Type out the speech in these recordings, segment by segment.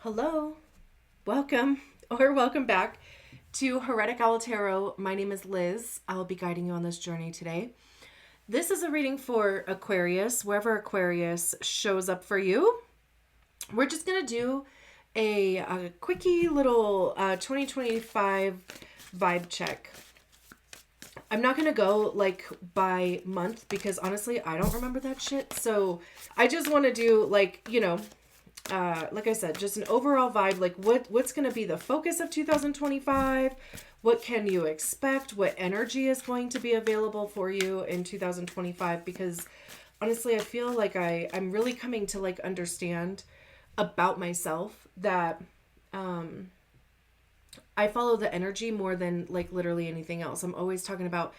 Hello, welcome or welcome back to Heretic Owl Tarot. My name is Liz. I'll be guiding you on this journey today. This is a reading for Aquarius, wherever Aquarius shows up for you. We're just going to do a quickie little 2025 vibe check. I'm not going to go like by month because honestly, I don't remember that shit. So I just want to do like I said, just an overall vibe, like what's going to be the focus of 2025? What can you expect? What energy is going to be available for you in 2025? Because honestly, I feel like I'm really coming to like understand about myself that I follow the energy more than like literally anything else. I'm always talking about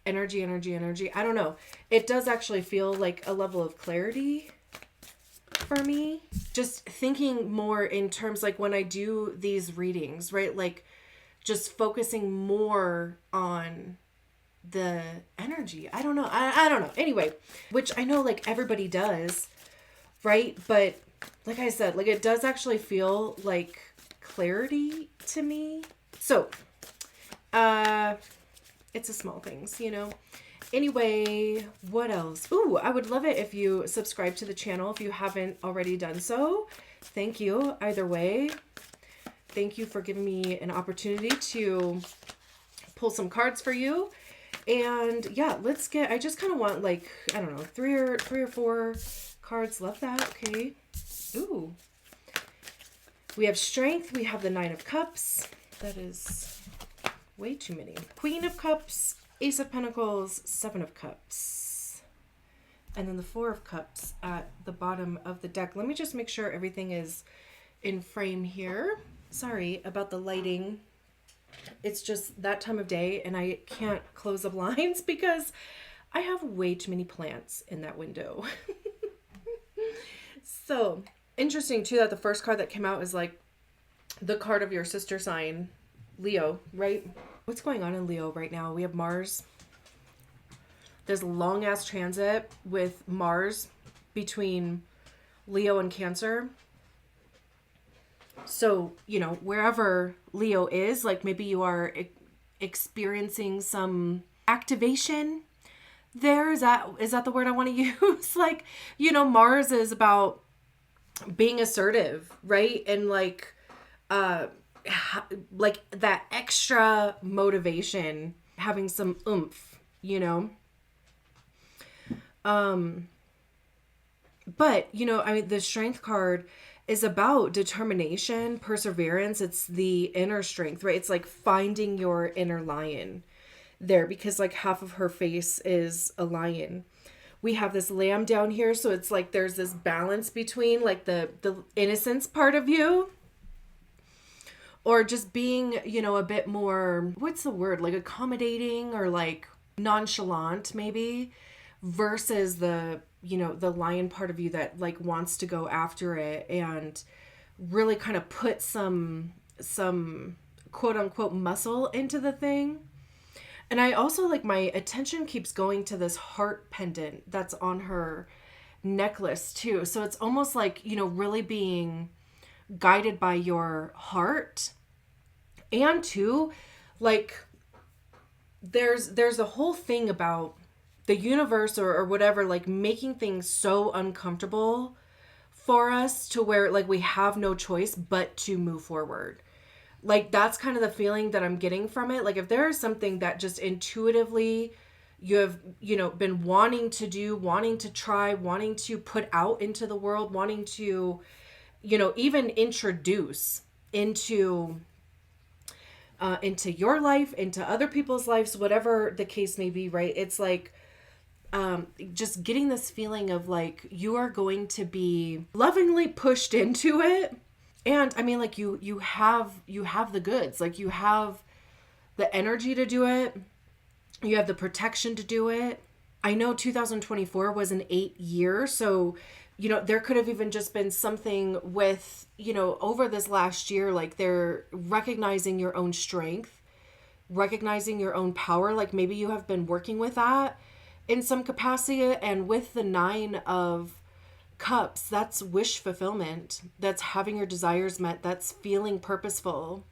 energy. I don't know. It does actually feel like a level of clarity for me, just thinking more in terms like when I do these readings, right? Like just focusing more on the energy. I don't know. I don't know. Anyway, which I know like everybody does, right? But like I said, like it does actually feel like clarity to me. So, it's a small things, Anyway, what else? Ooh, I would love it if you subscribe to the channel if you haven't already done so. Thank you either way. Thank you for giving me an opportunity to pull some cards for you. And yeah, I just kind of want like, I don't know, three or four cards. Love that. Okay. Ooh. We have Strength. We have the Nine of Cups. That is way too many. Queen of Cups. Ace of Pentacles, Seven of Cups, and then the Four of Cups at the bottom of the deck. Let me just make sure everything is in frame here. Sorry about the lighting. It's just that time of day and I can't close the blinds because I have way too many plants in that window. So interesting too that the first card that came out is like the card of your sister sign, Leo, right? What's going on in Leo right now? We have Mars. There's a long ass transit with Mars between Leo and Cancer. So, wherever Leo is, like maybe you are experiencing some activation there. Is that the word I want to use? Like, Mars is about being assertive, right? And like that extra motivation, having some oomph, but the Strength card is about determination, perseverance. It's the inner strength, right? It's like finding your inner lion there because like half of her face is a lion. We have this lamb down here, so it's like there's this balance between like the innocence part of you, or just being, a bit more, what's the word? Like accommodating or like nonchalant maybe, versus the lion part of you that like wants to go after it and really kind of put some quote unquote muscle into the thing. And I also like my attention keeps going to this heart pendant that's on her necklace too. So it's almost like, really being guided by your heart. And too, like there's a whole thing about the universe or whatever, like making things so uncomfortable for us to where like we have no choice but to move forward. Like that's kind of the feeling that I'm getting from it. Like if there is something that just intuitively you have, been wanting to do, wanting to try, wanting to put out into the world, wanting to, even introduce into your life, into other people's lives, whatever the case may be, right? It's like just getting this feeling of like you are going to be lovingly pushed into it. And I mean, like you have the goods, like you have the energy to do it. You have the protection to do it. I know 2024 was an 8-year, so there could have even just been something with, over this last year, like they're recognizing your own strength, recognizing your own power. Like maybe you have been working with that in some capacity. And with the Nine of Cups, that's wish fulfillment. That's having your desires met. That's feeling purposeful.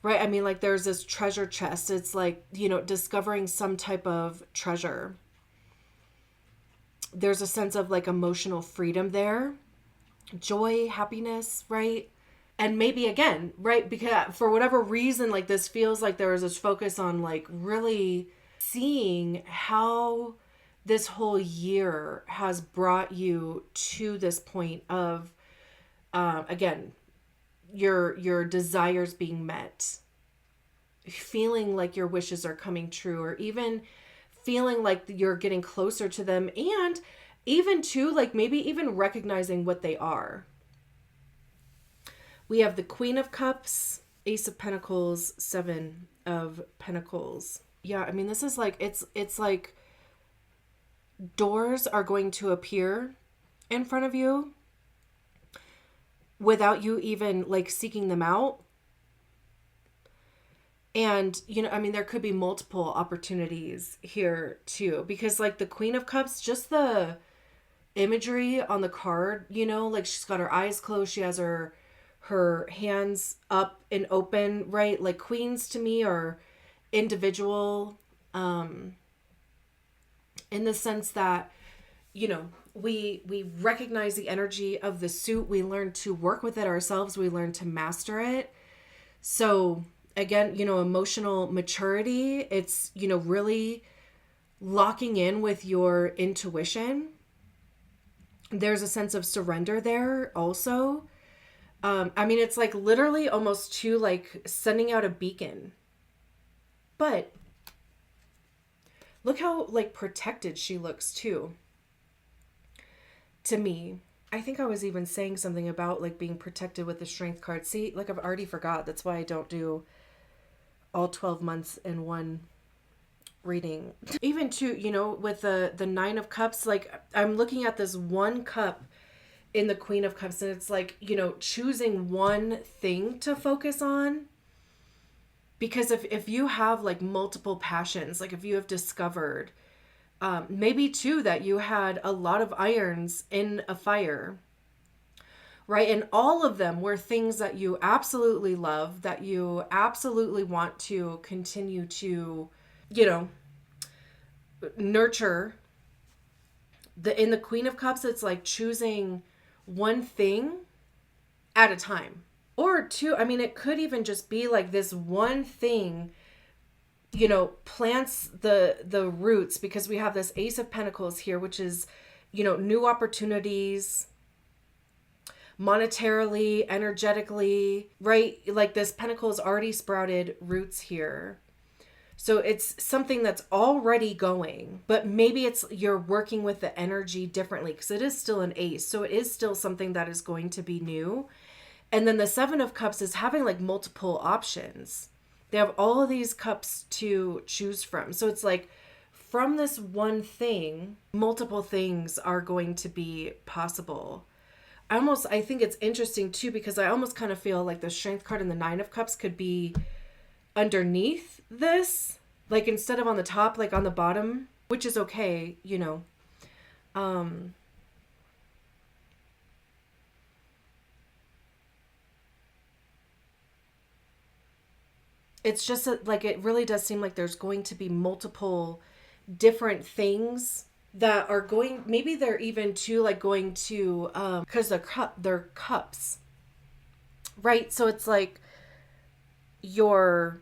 Right? I mean, like there's this treasure chest. It's like, discovering some type of treasure. There's a sense of like emotional freedom there. Joy, happiness, right? And maybe again, right? Because for whatever reason, like this feels like there was this focus on like really seeing how this whole year has brought you to this point of, again, your desires being met, feeling like your wishes are coming true, or even feeling like you're getting closer to them, and even too, like maybe even recognizing what they are. We have the Queen of Cups, Ace of Pentacles, Seven of Pentacles. Yeah, I mean, this is like, it's like doors are going to appear in front of you without you even like seeking them out. And, I mean, there could be multiple opportunities here too, because like the Queen of Cups, just the imagery on the card, like she's got her eyes closed. She has her hands up and open, right? Like queens to me are individual, in the sense that, we recognize the energy of the suit. We learn to work with it ourselves. We learn to master it. So again, emotional maturity, it's, really locking in with your intuition. There's a sense of surrender there also. I mean, it's like literally almost to like sending out a beacon. But look how like protected she looks too. To me, I think I was even saying something about like being protected with the Strength card. See, like I've already forgot. That's why I don't do all 12 months in one reading. Even too, with the Nine of Cups, like I'm looking at this one cup in the Queen of Cups, and it's like, choosing one thing to focus on. Because if you have like multiple passions, like if you have discovered, maybe too that you had a lot of irons in a fire, right? And all of them were things that you absolutely love, that you absolutely want to continue to, nurture. In the Queen of Cups, it's like choosing one thing at a time. Or two, I mean, it could even just be like this one thing, plants the roots, because we have this Ace of Pentacles here, which is, new opportunities, monetarily, energetically, right? Like this pentacle has already sprouted roots here. So it's something that's already going, but maybe it's you're working with the energy differently, because it is still an ace. So it is still something that is going to be new. And then the Seven of Cups is having like multiple options. They have all of these cups to choose from. So it's like from this one thing, multiple things are going to be possible. I think it's interesting too, because I almost kind of feel like the Strength card and the Nine of Cups could be underneath this, like instead of on the top, like on the bottom, which is okay, it's just like it really does seem like there's going to be multiple different things that are going, maybe they're even too like going to because they're cups, right? So it's like your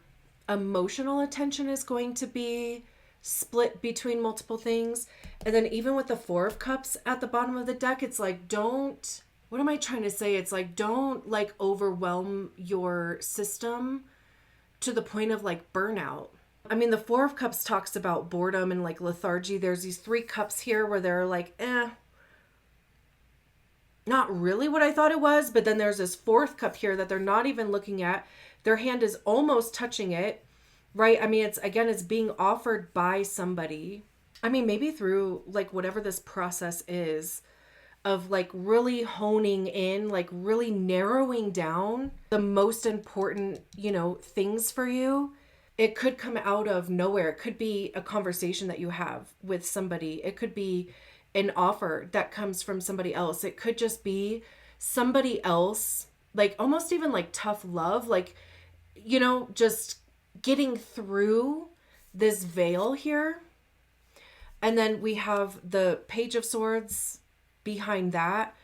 emotional attention is going to be split between multiple things. And then even with the Four of Cups at the bottom of the deck, it's like, what am I trying to say? It's like, don't like overwhelm your system to the point of like burnout. I mean, the Four of Cups talks about boredom and like lethargy. There's these three cups here where they're like, not really what I thought it was. But then there's this fourth cup here that they're not even looking at. Their hand is almost touching it, right? I mean, it's being offered by somebody. I mean, maybe through like whatever this process is of like really honing in, like really narrowing down the most important, things for you. It could come out of nowhere. It could be a conversation that you have with somebody. It could be an offer that comes from somebody else. It could just be somebody else, like almost even like tough love, like, you know, just getting through this veil here. And then we have the Page of Swords behind that.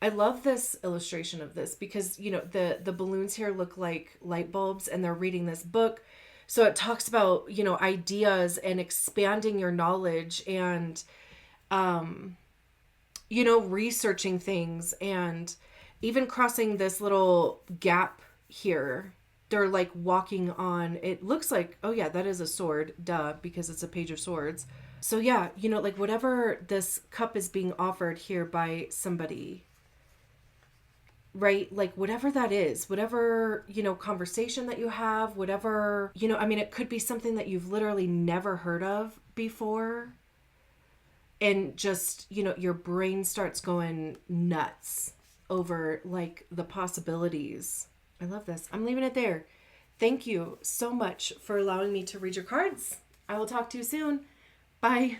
I love this illustration of this because, you know, the balloons here look like light bulbs and they're reading this book. So it talks about, you know, ideas and expanding your knowledge and, you know, researching things and even crossing this little gap here. They're like walking on, it looks like, oh yeah, that is a sword, duh, because it's a Page of Swords. So yeah, you know, like whatever this cup is being offered here by somebody, right? Like whatever that is, whatever, you know, conversation that you have, whatever, you know, I mean, it could be something that you've literally never heard of before. And just, you know, your brain starts going nuts over like the possibilities. I love this. I'm leaving it there. Thank you so much for allowing me to read your cards. I will talk to you soon. Bye.